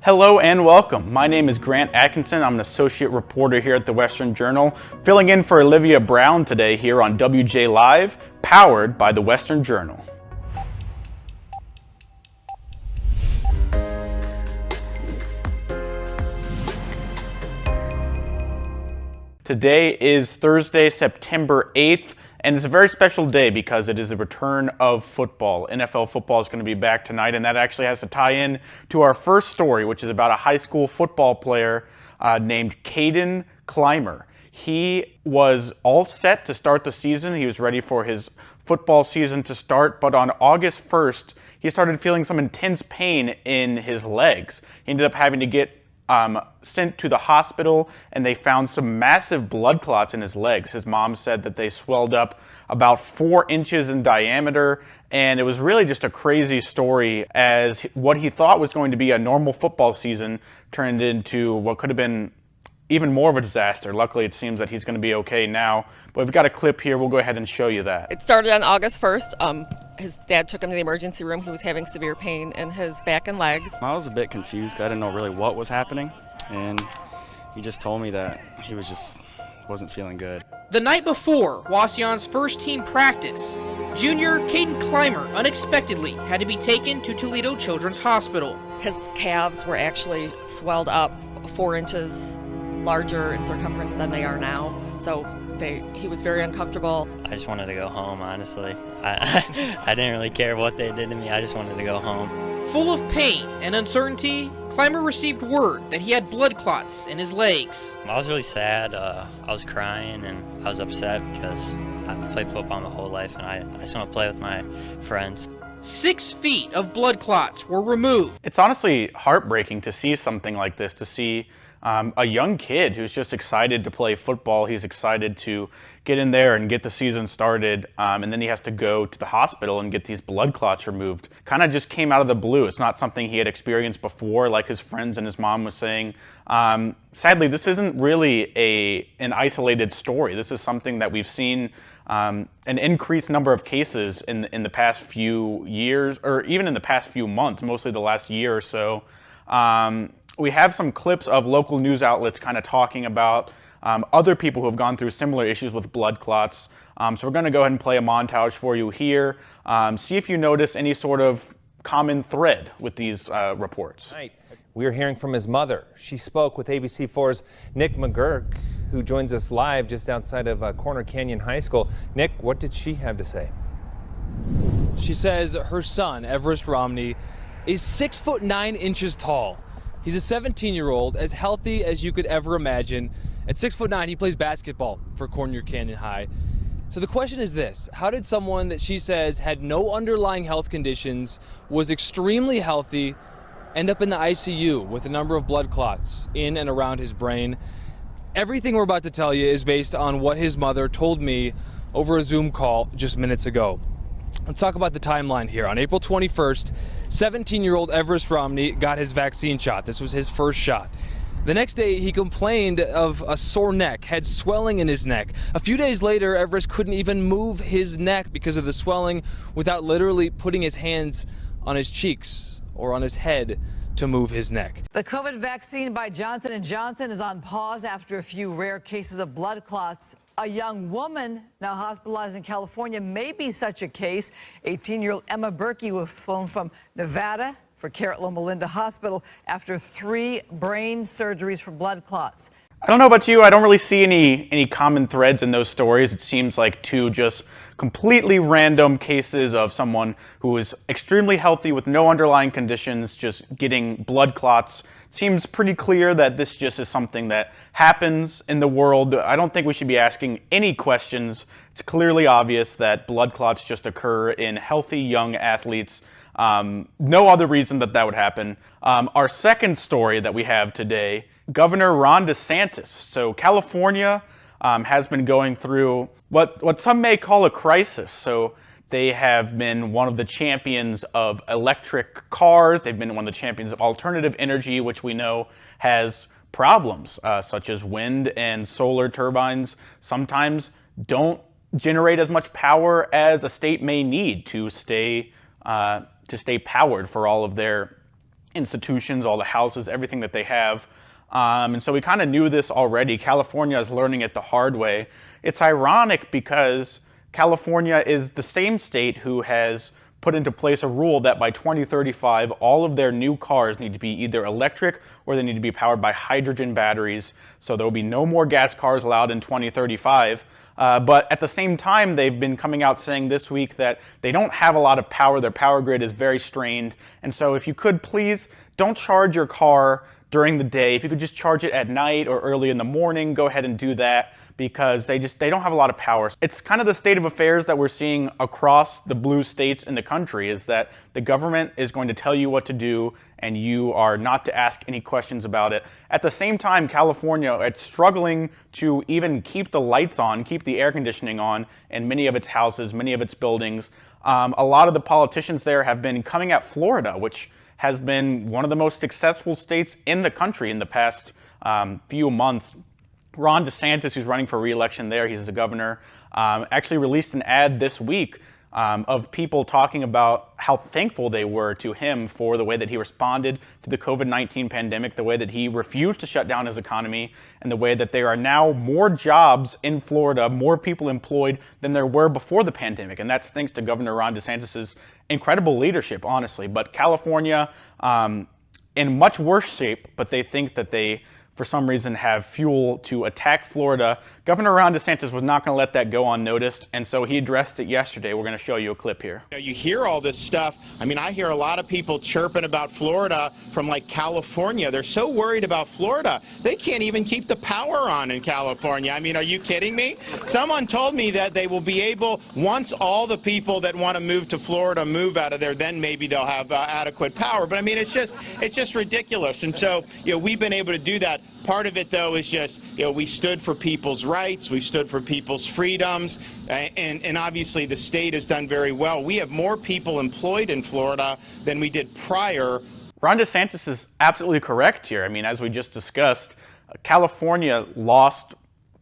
Hello and welcome. My name is Grant Atkinson. I'm an associate reporter here at the Western Journal, filling in for Olivia Brown today here on WJ Live, powered by the Western Journal. Today is Thursday, September 8th, and it's a very special day because it is the return of football. NFL football is going to be back tonight, and that actually has to tie in to our first story, which is about a high school football player named Caden Clymer. He was all set to start the season. He was ready for his football season to start, but on August 1st, he started feeling some intense pain in his legs. He ended up having to get sent to the hospital, and they found some massive blood clots in his legs. His mom said that they swelled up about 4 inches in diameter, and it was really just a crazy story as what he thought was going to be a normal football season turned into what could have been even more of a disaster. Luckily, it seems that he's going to be okay now. But we've got a clip here. We'll go ahead and show you that. It started on August 1st. His dad took him to the emergency room. He was having severe pain in his back and legs. I was a bit confused because I didn't know really what was happening. And he just told me that he wasn't feeling good. The night before Wasion's first team practice, junior Caden Clymer unexpectedly had to be taken to Toledo Children's Hospital. His calves were actually swelled up 4 inches larger in circumference than they are now. So he was very uncomfortable. I just wanted to go home, honestly. I didn't really care what they did to me. I just wanted to go home. Full of pain and uncertainty, Clymer received word that he had blood clots in his legs. I was really sad. I was crying and I was upset because I've played football my whole life and I just want to play with my friends. 6 feet of blood clots were removed. It's honestly heartbreaking to see something like this, to see a young kid who's just excited to play football. He's excited to get in there and get the season started, and then he has to go to the hospital and get these blood clots removed. Kind of just came out of the blue. It's not something he had experienced before, like his friends and his mom was saying. Sadly, this isn't really an isolated story. This is something that we've seen an increased number of cases in the past few years, or even in the past few months, mostly the last year or so. We have some clips of local news outlets kind of talking about other people who have gone through similar issues with blood clots. So we're going to go ahead and play a montage for you here. See if you notice any sort of common thread with these reports. We are hearing from his mother. She spoke with ABC4's Nick McGurk, who joins us live just outside of Corner Canyon High School. Nick, what did she have to say? She says her son, Everest Romney, is 6'9" tall. He's a 17-year-old, as healthy as you could ever imagine. At 6'9", he plays basketball for Corner Canyon High. So the question is this: how did someone that she says had no underlying health conditions, was extremely healthy, end up in the ICU with a number of blood clots in and around his brain? Everything we're about to tell you is based on what his mother told me over a Zoom call just minutes ago. Let's talk about the timeline here. On April 21st, 17-year-old Everest Romney got his vaccine shot. This was his first shot. The next day, he complained of a sore neck, had swelling in his neck. A few days later, Everest couldn't even move his neck because of the swelling without literally putting his hands on his cheeks or on his head to move his neck. The COVID vaccine by Johnson & Johnson is on pause after a few rare cases of blood clots. A young woman now hospitalized in California may be such a case. 18-year-old Emma Berkey was flown from Nevada for care at Loma Linda Hospital after 3 brain surgeries for blood clots. I don't know about you, I don't really see any common threads in those stories. It seems like 2 just completely random cases of someone who is extremely healthy with no underlying conditions just getting blood clots. It seems pretty clear that this just is something that happens in the world. I don't think we should be asking any questions. It's clearly obvious that blood clots just occur in healthy young athletes. No other reason that would happen. Our second story that we have today, Governor Ron DeSantis. So California has been going through what some may call a crisis. So they have been one of the champions of electric cars. They've been one of the champions of alternative energy, which we know has problems, such as wind and solar turbines sometimes don't generate as much power as a state may need to stay powered for all of their institutions, all the houses, everything that they have. And so we kind of knew this already. California is learning it the hard way. It's ironic because California is the same state who has put into place a rule that by 2035, all of their new cars need to be either electric or they need to be powered by hydrogen batteries. So there will be no more gas cars allowed in 2035. But at the same time, they've been coming out saying this week that they don't have a lot of power. Their power grid is very strained. And so if you could please don't charge your car during the day. If you could just charge it at night or early in the morning, go ahead and do that, because they don't have a lot of power. It's kind of the state of affairs that we're seeing across the blue states in the country, is that the government is going to tell you what to do and you are not to ask any questions about it. At the same time, California, it's struggling to even keep the lights on, keep the air conditioning on in many of its houses, many of its buildings. A lot of the politicians there have been coming at Florida, which has been one of the most successful states in the country in the past few months. Ron DeSantis, who's running for re-election there, he's the governor, actually released an ad this week of people talking about how thankful they were to him for the way that he responded to the COVID-19 pandemic, the way that he refused to shut down his economy, and the way that there are now more jobs in Florida, more people employed than there were before the pandemic. And that's thanks to Governor Ron DeSantis' incredible leadership, honestly. But California, in much worse shape, but they think that they, for some reason, have fuel to attack Florida. Governor Ron DeSantis was not going to let that go unnoticed, and so he addressed it yesterday. We're going to show you a clip here. You hear all this stuff. I mean, I hear a lot of people chirping about Florida from like California. They're so worried about Florida, they can't even keep the power on in California. I mean, are you kidding me? Someone told me that they will be able, once all the people that want to move to Florida move out of there, then maybe they'll have adequate power. But I mean, it's just ridiculous. And so, we've been able to do that. Part of it, though, is just, we stood for people's rights, we stood for people's freedoms, and obviously the state has done very well. We have more people employed in Florida than we did prior. Ron DeSantis is absolutely correct here. I mean, as we just discussed, California lost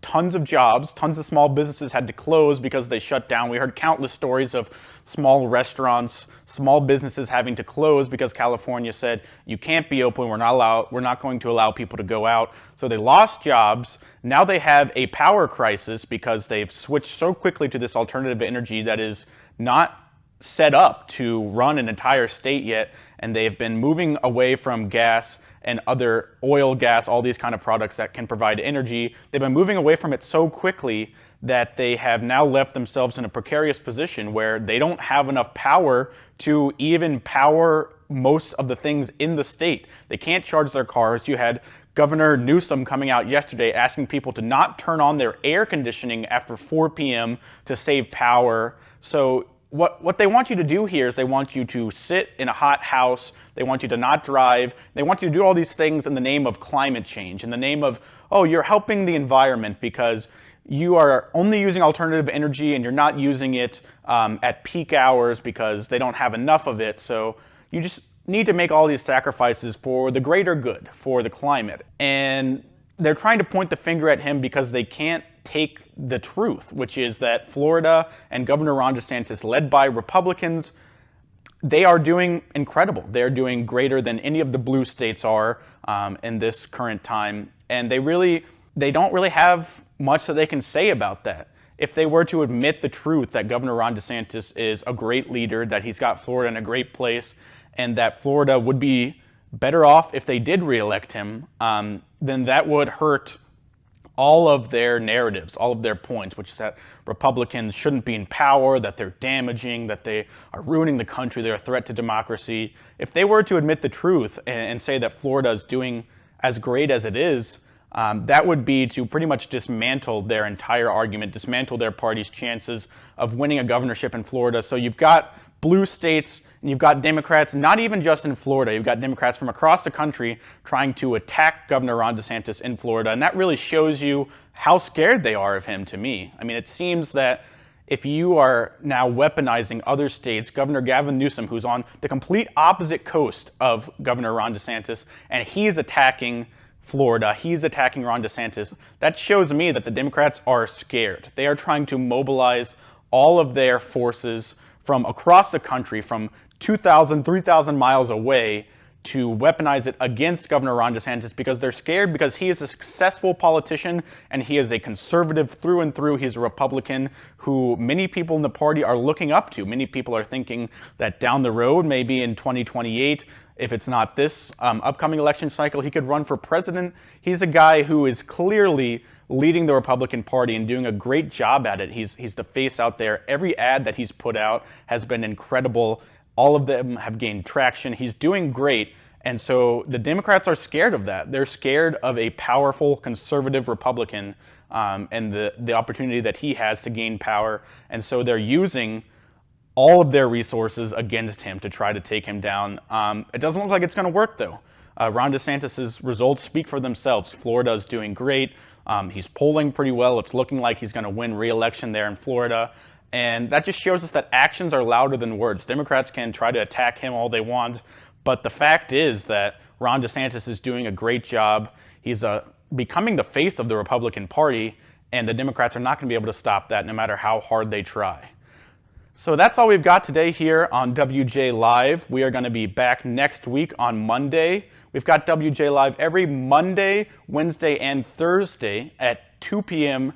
tons of jobs, tons of small businesses had to close because they shut down. We heard countless stories of small restaurants, small businesses having to close because California said, you can't be open, we're not going to allow people to go out. So they lost jobs. Now they have a power crisis because they've switched so quickly to this alternative energy that is not set up to run an entire state yet, and they've been moving away from gas and other oil, gas, all these kind of products that can provide energy. They've been moving away from it so quickly that they have now left themselves in a precarious position where they don't have enough power to even power most of the things in the state. They can't charge their cars. You had Governor Newsom coming out yesterday asking people to not turn on their air conditioning after 4 p.m. to save power. So what they want you to do here is they want you to sit in a hot house. They want you to not drive. They want you to do all these things in the name of climate change, in the name of, oh, you're helping the environment because you are only using alternative energy and you're not using it at peak hours because they don't have enough of it. So you just need to make all these sacrifices for the greater good, for the climate. And they're trying to point the finger at him because they can't take the truth, which is that Florida and Governor Ron DeSantis, led by Republicans, they are doing incredible. They're doing greater than any of the blue states are in this current time. And they don't really have much that they can say about that. If they were to admit the truth that Governor Ron DeSantis is a great leader, that he's got Florida in a great place, and that Florida would be better off if they did reelect him, then that would hurt all of their narratives, all of their points, which is that Republicans shouldn't be in power, that they're damaging, that they are ruining the country, they're a threat to democracy. If they were to admit the truth and say that Florida is doing as great as it is, that would be to pretty much dismantle their entire argument, dismantle their party's chances of winning a governorship in Florida. So you've got blue states and you've got Democrats, not even just in Florida, you've got Democrats from across the country trying to attack Governor Ron DeSantis in Florida. And that really shows you how scared they are of him, to me. I mean, it seems that if you are now weaponizing other states, Governor Gavin Newsom, who's on the complete opposite coast of Governor Ron DeSantis, and he's attacking Florida, he's attacking Ron DeSantis, that shows me that the Democrats are scared. They are trying to mobilize all of their forces from across the country, from 2,000, 3,000 miles away, to weaponize it against Governor Ron DeSantis because they're scared, because he is a successful politician and he is a conservative through and through. He's a Republican who many people in the party are looking up to. Many people are thinking that down the road, maybe in 2028, if it's not this upcoming election cycle, he could run for president. He's a guy who is clearly leading the Republican Party and doing a great job at it. He's the face out there. Every ad that he's put out has been incredible. All of them have gained traction. He's doing great. And so the Democrats are scared of that. They're scared of a powerful conservative Republican and the opportunity that he has to gain power. And so they're using all of their resources against him to try to take him down. It doesn't look like it's going to work, though. Ron DeSantis' results speak for themselves. Florida is doing great. He's polling pretty well. It's looking like he's going to win re-election there in Florida. And that just shows us that actions are louder than words. Democrats can try to attack him all they want, but the fact is that Ron DeSantis is doing a great job. He's becoming the face of the Republican Party, and the Democrats are not going to be able to stop that no matter how hard they try. So that's all we've got today here on WJ Live. We are going to be back next week on Monday. We've got WJ Live every Monday, Wednesday, and Thursday at 2 p.m.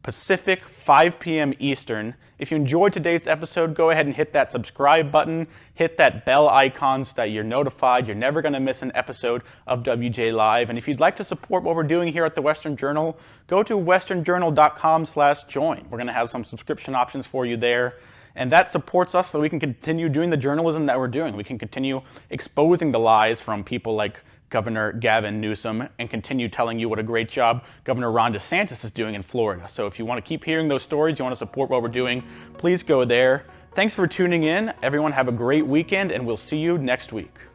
Pacific, 5 p.m. Eastern. If you enjoyed today's episode, go ahead and hit that subscribe button, hit that bell icon so that you're notified. You're never going to miss an episode of WJ Live. And if you'd like to support what we're doing here at the Western Journal, go to westernjournal.com/join. We're going to have some subscription options for you there. And that supports us so we can continue doing the journalism that we're doing. We can continue exposing the lies from people like Governor Gavin Newsom and continue telling you what a great job Governor Ron DeSantis is doing in Florida. So if you want to keep hearing those stories, you want to support what we're doing, please go there. Thanks for tuning in. Everyone have a great weekend, and we'll see you next week.